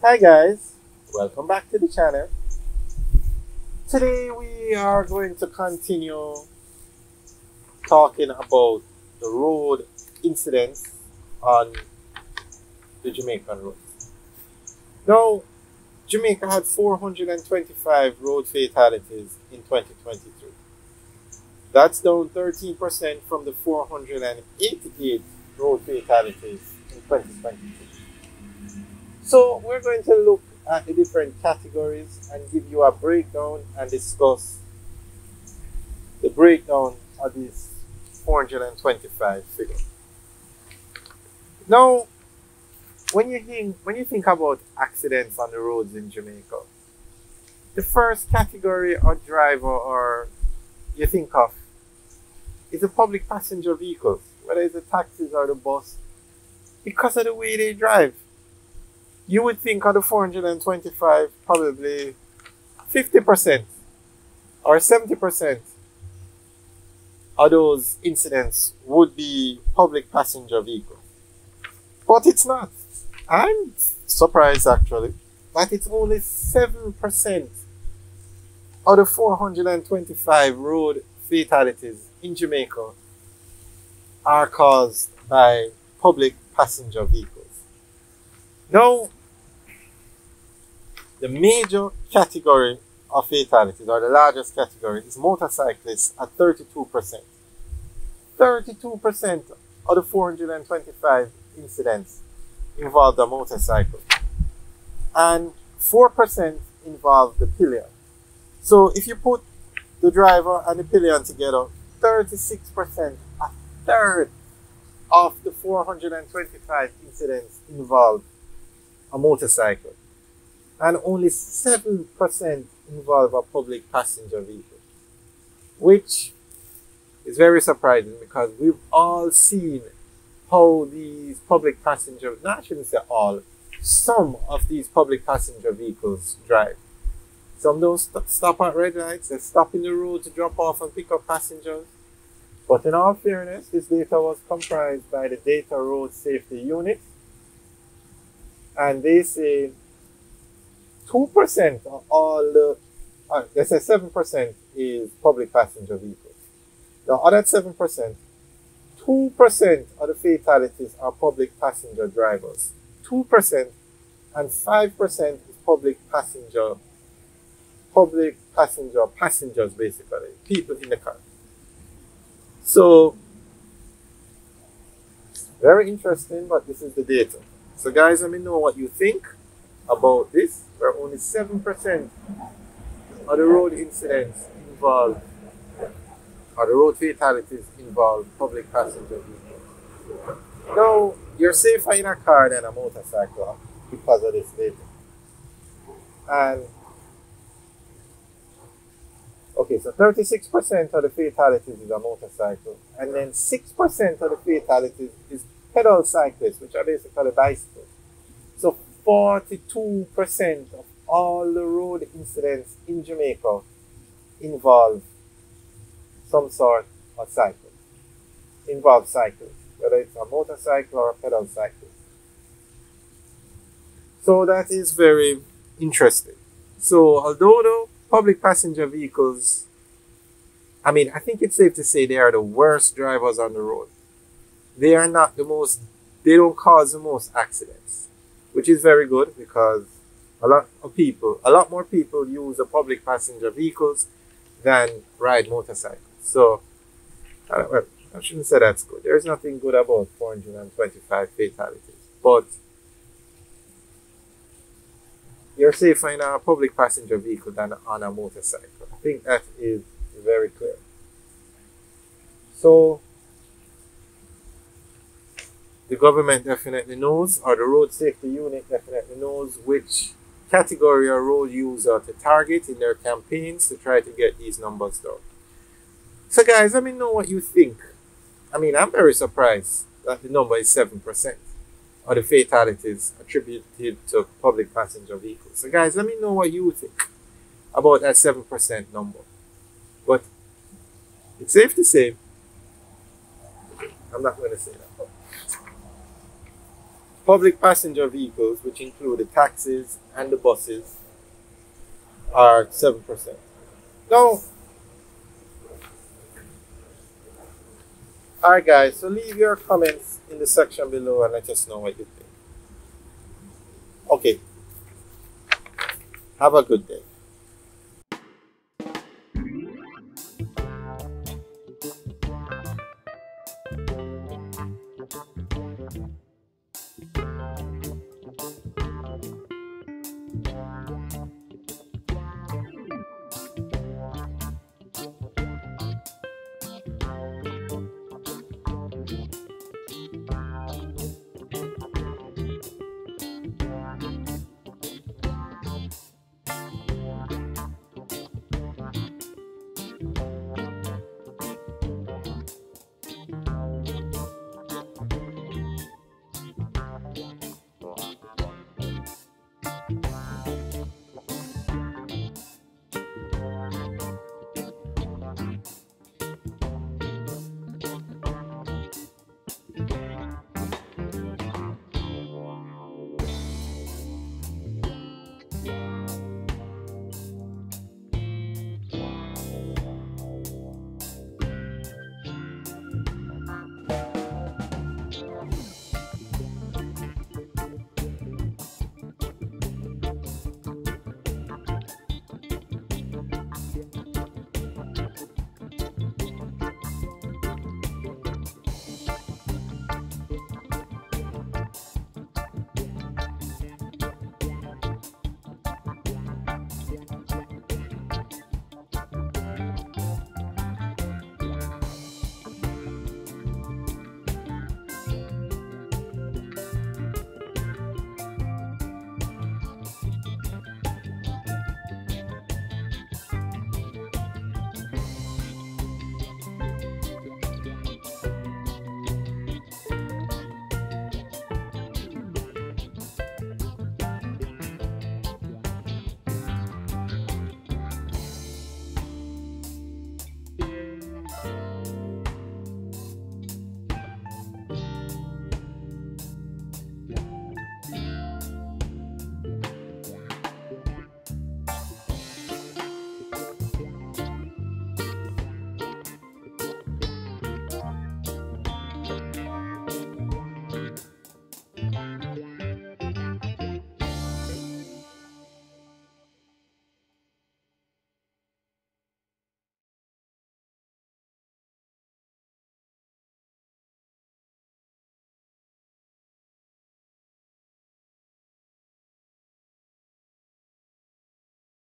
Hi guys, welcome back to the channel. Today we are going to continue talking about the road incidents on the Jamaican roads. Now, Jamaica had 425 road fatalities in 2023. That's down 13% from the 488 road fatalities in 2022. So we're going to look at the different categories and give you a breakdown and discuss the breakdown of this 425 figure. Now, when you think about accidents on the roads in Jamaica, the first category of driver or you think of is the public passenger vehicles, whether it's the taxis or the bus, because of the way they drive. You would think of the 425, probably 50% or 70% of those incidents would be public passenger vehicles. But it's not. I'm surprised actually that it's only 7% of the 425 road fatalities in Jamaica are caused by public passenger vehicles. Now, the major category of fatalities, or the largest category, is motorcyclists at 32%. 32% of the 425 incidents involved a motorcycle, and 4% involved the pillion. So if you put the driver and the pillion together, 36%, a third of the 425 incidents involved a motorcycle, and only 7% involve a public passenger vehicle, which is very surprising because we've all seen how these public passenger, no, I shouldn't say all, some of these public passenger vehicles drive. Some don't stop at red lights, they stop in the road to drop off and pick up passengers. But in all fairness, this data was comprised by the Data Road Safety Unit, and they say 2% of all the, they say 7% is public passenger vehicles. The other 7%, 2% of the fatalities are public passenger drivers. 2% and 5% is passengers basically, people in the car. So, very interesting, but this is the data. So guys, let me know what you think about this, where only 7% of the road incidents involve, or the road fatalities involve public passenger vehicles. Now, you're safer in a car than a motorcycle because of this data. And, okay, so 36% of the fatalities is a motorcycle, and then 6% of the fatalities is pedal cyclists, which are basically bicycles. So 42% of all the road incidents in Jamaica involve some sort of cycle. Involve cycles, whether it's a motorcycle or a pedal cycle. So that is very interesting. So although the public passenger vehicles, I think it's safe to say they are the worst drivers on the road. They are not the most, they don't cause the most accidents, which is very good because a lot more people use the public passenger vehicles than ride motorcycles. So, well, I shouldn't say that's good. There's nothing good about 425 fatalities, but you're safer in a public passenger vehicle than on a motorcycle. I think that is very clear. So, the government definitely knows, or the road safety unit definitely knows which category of road user to target in their campaigns to try to get these numbers down. So guys, let me know what you think. I'm very surprised that the number is 7% of the fatalities attributed to public passenger vehicles. So guys, let me know what you think about that 7% number. But it's safe to say, I'm not going to say that. Public passenger vehicles, which include the taxis and the buses, are 7%. Now, alright guys, so leave your comments in the section below and let us know what you think. Okay, have a good day.